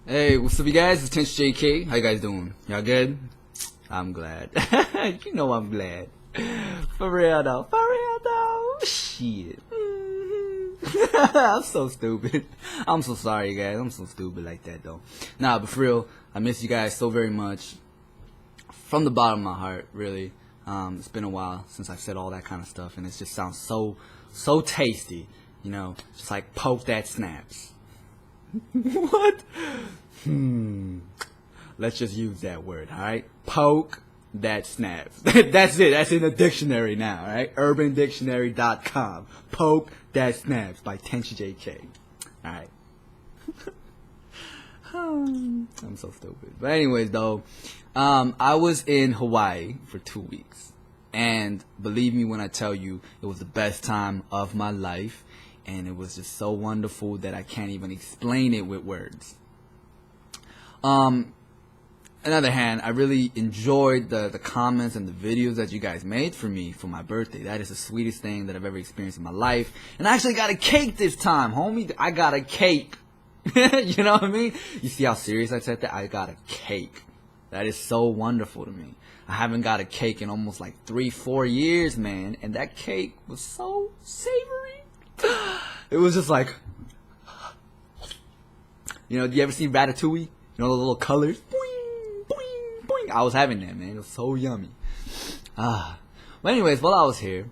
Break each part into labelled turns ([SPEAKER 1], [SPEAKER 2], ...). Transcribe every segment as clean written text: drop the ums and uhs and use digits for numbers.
[SPEAKER 1] Hey, what's up, you guys? It's tenchiJK. How you guys doing? Y'all good? I'm glad. You know I'm glad. For real though. For real though. Shit. I'm so stupid. I'm so sorry, guys. I'm so stupid like that though. Nah, but for real, I miss you guys so very much. From the bottom of my heart, really. It's been a while since I've said all that kind of stuff, and it just sounds so tasty. You know, just like poke that snaps. What? Let's just use that word, alright? Poke that snaps. That's it. That's in the dictionary now, alright? UrbanDictionary.com. Poke that snaps by tenchiJK. Alright. I'm so stupid. But anyways, though, I was in Hawaii for 2 weeks. And believe me when I tell you, it was the best time of my life. And it was just so wonderful that I can't even explain it with words. On the other hand, I really enjoyed the comments and the videos that you guys made for me for my birthday. That is the sweetest thing that I've ever experienced in my life. And I actually got a cake this time, homie. I got a cake. You know what I mean? You see how serious I said that? I got a cake. That is so wonderful to me. I haven't got a cake in almost like 3-4 years, man. And that cake was so savory. It was just like, you know, do you ever see Ratatouille? You know, the little colors? Boing, boing, boing. I was having that, man. It was so yummy. But anyways, while I was here,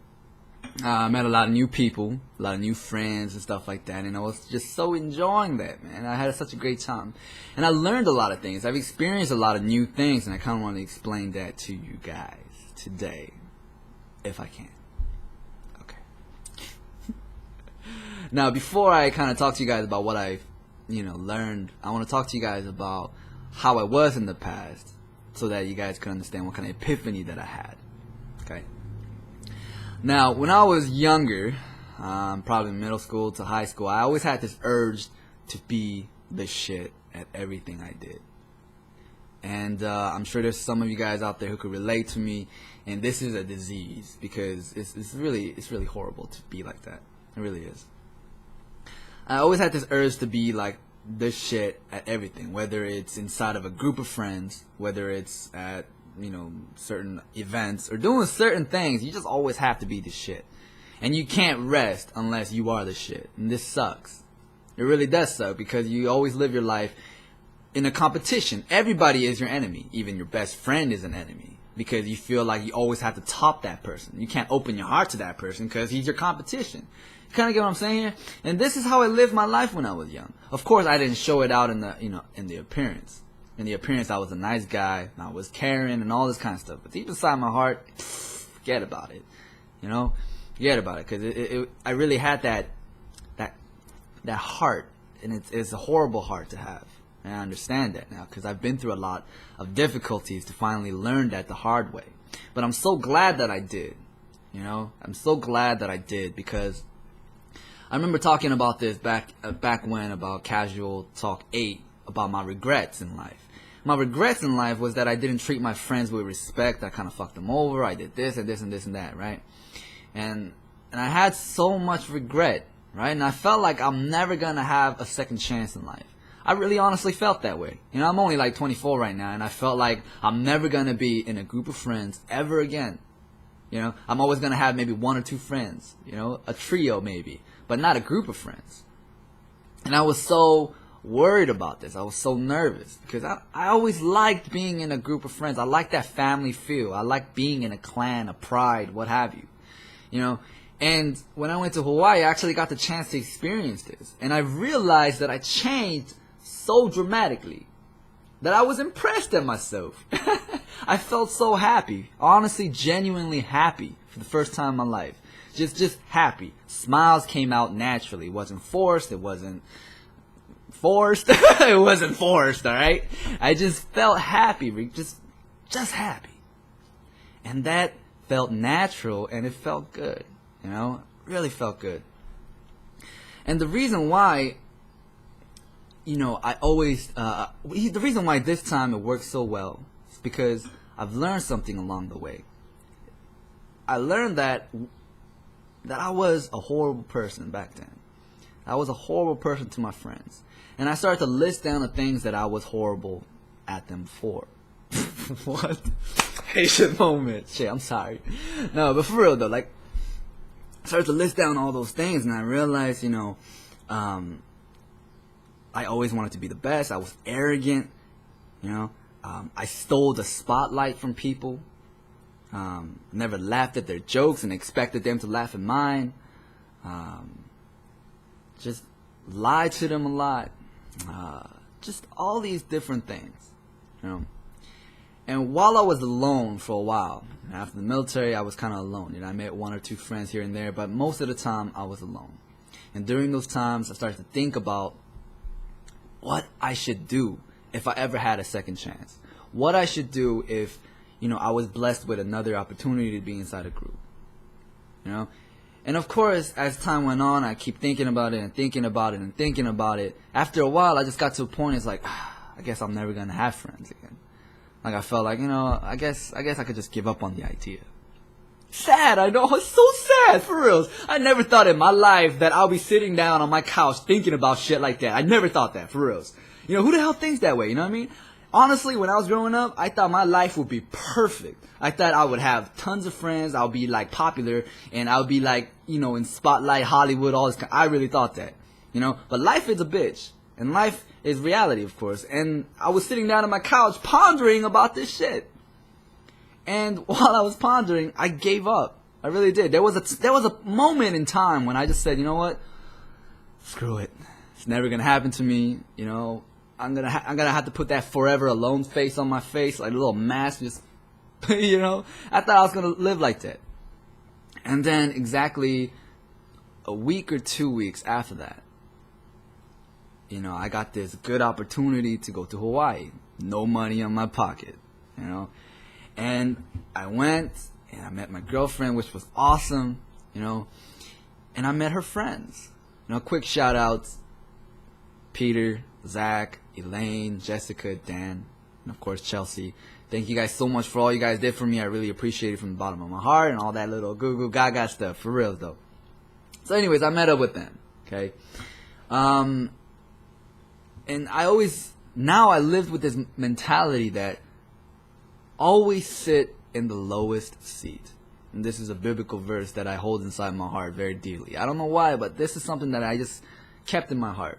[SPEAKER 1] I met a lot of new people, a lot of new friends and stuff like that. And I was just so enjoying that, man. I had such a great time. And I learned a lot of things. I've experienced a lot of new things. And I kind of want to explain that to you guys today, if I can. Now, before I kind of talk to you guys about what I've, learned, I want to talk to you guys about how I was in the past so that you guys can understand what kind of epiphany that I had. Okay? Now, when I was younger, probably middle school to high school, I always had this urge to be the shit at everything I did. And I'm sure there's some of you guys out there who could relate to me, and this is a disease because it's really horrible to be like that. It really is. I always had this urge to be like the shit at everything, whether it's inside of a group of friends, whether it's at, certain events or doing certain things. You just always have to be the shit. And you can't rest unless you are the shit. And this sucks. It really does suck because you always live your life in a competition. Everybody is your enemy. Even your best friend is an enemy because you feel like you always have to top that person. You can't open your heart to that person because he's your competition. You kind of get what I'm saying here? And this is how I lived my life when I was young. Of course, I didn't show it out in the, in the appearance. In the appearance, I was a nice guy. And I was caring and all this kind of stuff. But deep inside my heart, forget about it. Forget about it. Because I really had that heart. And it's a horrible heart to have. And I understand that now because I've been through a lot of difficulties to finally learn that the hard way. But I'm so glad that I did. I'm so glad that I did because I remember talking about this back when about Casual Talk 8 about my regrets in life. My regrets in life was that I didn't treat my friends with respect. I kind of fucked them over. I did this and this and this and that, right? And I had so much regret, right? And I felt like I'm never going to have a second chance in life. I really honestly felt that way. I'm only like 24 right now, and I felt like I'm never going to be in a group of friends ever again. I'm always going to have maybe 1 or 2 friends, a trio maybe, but not a group of friends. And I was so worried about this. I was so nervous because I always liked being in a group of friends. I like that family feel. I like being in a clan, a pride, what have you. And when I went to Hawaii, I actually got the chance to experience this. And I realized that I changed so dramatically that I was impressed at myself. I felt so happy. Honestly, genuinely happy for the first time in my life. Just happy. Smiles came out naturally. It wasn't forced. It wasn't forced. It wasn't forced, alright? I just felt happy. Just happy. And that felt natural and it felt good. Really felt good. And the reason why the reason why this time it worked so well is because I've learned something along the way. I learned that I was a horrible person back then. I was a horrible person to my friends. And I started to list down the things that I was horrible at them for. What? Patient moment. Shit, I'm sorry. No, but for real though, like, I started to list down all those things, and I realized, you know, I always wanted to be the best. I was arrogant, you know. I stole the spotlight from people. Never laughed at their jokes and expected them to laugh at mine. Just lied to them a lot. Just all these different things, you know. And while I was alone for a while, after the military, I was kind of alone. You know, I met one or two friends here and there, but most of the time I was alone. And during those times, I started to think about what I should do if I ever had a second chance. What I should do if, you know, I was blessed with another opportunity to be inside a group. You know? And of course, as time went on, I keep thinking about it and thinking about it and thinking about it. After a while, I just got to a point, it's like, I guess I'm never going to have friends again. Like, I felt like, you know, I guess I could just give up on the idea. Sad, I know, it's so sad, for real. I never thought in my life that I'll be sitting down on my couch thinking about shit like that. I never thought that, for real. You know, who the hell thinks that way, you know what I mean? Honestly, when I was growing up, I thought my life would be perfect. I thought I would have tons of friends, I'll be, like, popular, and I'll be, like, you know, in Spotlight, Hollywood, all this. I really thought that, you know? But life is a bitch. And life is reality, of course. And I was sitting down on my couch pondering about this shit. And while I was pondering, I gave up. I really did. There was a moment in time when I just said, you know what? Screw it. It's never gonna happen to me. You know, I'm gonna have to put that forever alone face on my face, like a little mask. Just, you know, I thought I was gonna live like that. And then exactly a week or 2 weeks after that, you know, I got this good opportunity to go to Hawaii. No money in my pocket, you know. And I went, and I met my girlfriend, which was awesome, you know. And I met her friends. You know, quick shout outs. Peter, Zach, Elaine, Jessica, Dan, and of course Chelsea. Thank you guys so much for all you guys did for me. I really appreciate it from the bottom of my heart and all that little goo goo gaga stuff, for real though. So anyways, I met up with them, okay. And now I lived with this mentality that always sit in the lowest seat. And this is a biblical verse that I hold inside my heart very deeply. I don't know why, but this is something that I just kept in my heart.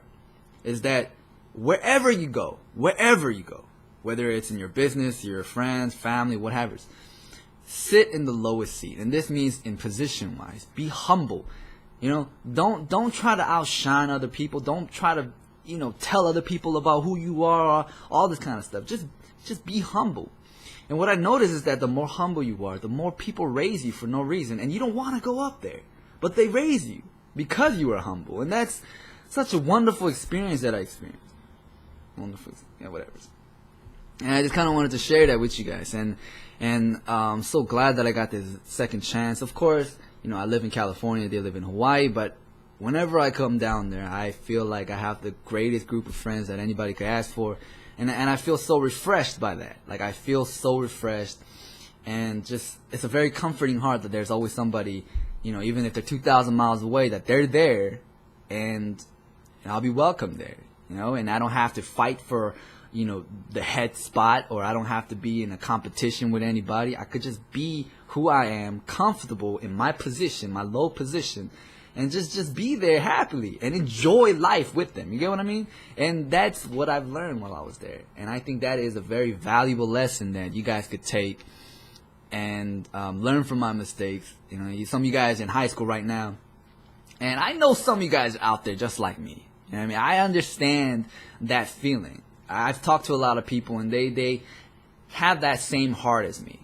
[SPEAKER 1] Is that wherever you go, whether it's in your business, your friends, family, whatever, sit in the lowest seat. And this means in position-wise. Be humble. You know, don't try to outshine other people. Don't try to, you know, tell other people about who you are, all this kind of stuff. Just be humble. And what I notice is that the more humble you are, the more people raise you for no reason. And you don't want to go up there. But they raise you because you are humble. And that's such a wonderful experience that I experienced. Wonderful, yeah, whatever. And I just kind of wanted to share that with you guys. And I'm so glad that I got this second chance. Of course, you know, I live in California. They live in Hawaii. But whenever I come down there, I feel like I have the greatest group of friends that anybody could ask for. And I feel so refreshed by that. Like, I feel so refreshed. And just, it's a very comforting heart that there's always somebody, you know, even if they're 2,000 miles away, that they're there. And I'll be welcome there, you know. And I don't have to fight for, you know, the head spot. Or I don't have to be in a competition with anybody. I could just be who I am, comfortable in my position, my low position. And just be there happily and enjoy life with them. You get what I mean? And that's what I've learned while I was there. And I think that is a very valuable lesson that you guys could take and learn from my mistakes. You know, some of you guys in high school right now. And I know some of you guys are out there just like me. You know what I mean? I understand that feeling. I've talked to a lot of people and they have that same heart as me.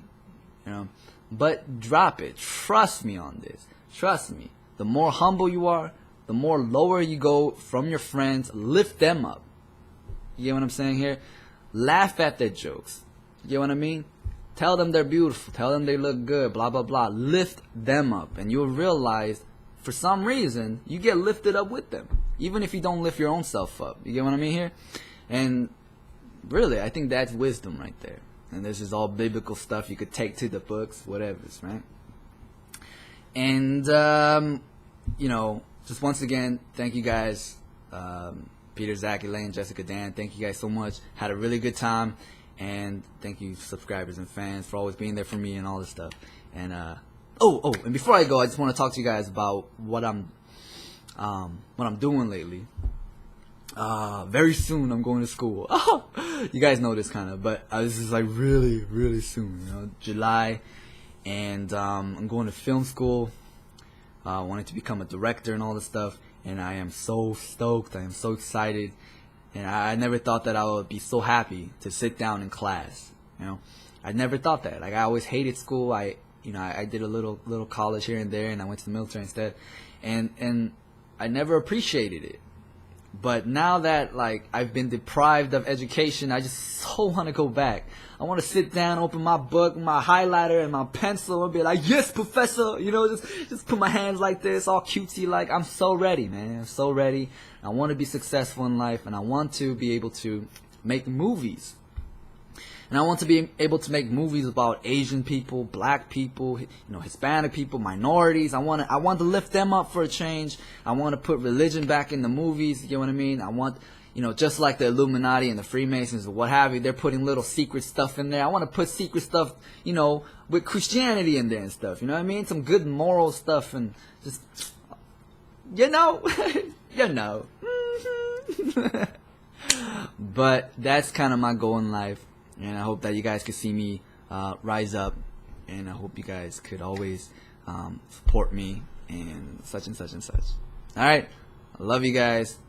[SPEAKER 1] You know? But drop it. Trust me on this. Trust me. The more humble you are, the more lower you go from your friends. Lift them up. You get what I'm saying here? Laugh at their jokes. You get what I mean? Tell them they're beautiful. Tell them they look good. Blah, blah, blah. Lift them up. And you'll realize, for some reason, you get lifted up with them. Even if you don't lift your own self up. You get what I mean here? And really, I think that's wisdom right there. And this is all biblical stuff you could take to the books, whatever, right? And, you know, just once again, thank you guys, Peter, Zach, Elaine, Jessica, Dan. Thank you guys so much. Had a really good time, and thank you subscribers and fans for always being there for me and all this stuff. And and before I go, I just want to talk to you guys about what I'm doing lately. Very soon I'm going to school. You guys know this kind of, but this is like really, really soon, you know, July, and I'm going to film school. Wanting to become a director and all this stuff, and I am so stoked. I am so excited, and I never thought that I would be so happy to sit down in class. You know, I never thought that. Like, I always hated school. I did a little college here and there, and I went to the military instead, and I never appreciated it. But now that, like, I've been deprived of education, I just so want to go back. I want to sit down, open my book, my highlighter, and my pencil, and be like, yes, professor! You know, just put my hands like this, all cutesy like. I'm so ready, man. I'm so ready. I want to be successful in life, and I want to be able to make movies. And I want to be able to make movies about Asian people, black people, you know, Hispanic people, minorities. I want to lift them up for a change. I want to put religion back in the movies. You know what I mean? I want, you know, just like the Illuminati and the Freemasons or what have you, they're putting little secret stuff in there. I want to put secret stuff, you know, with Christianity in there and stuff. You know what I mean? Some good moral stuff, and just, you know, you know. But that's kind of my goal in life. And I hope that you guys could see me rise up, and I hope you guys could always support me and such and such and such. All right, I love you guys.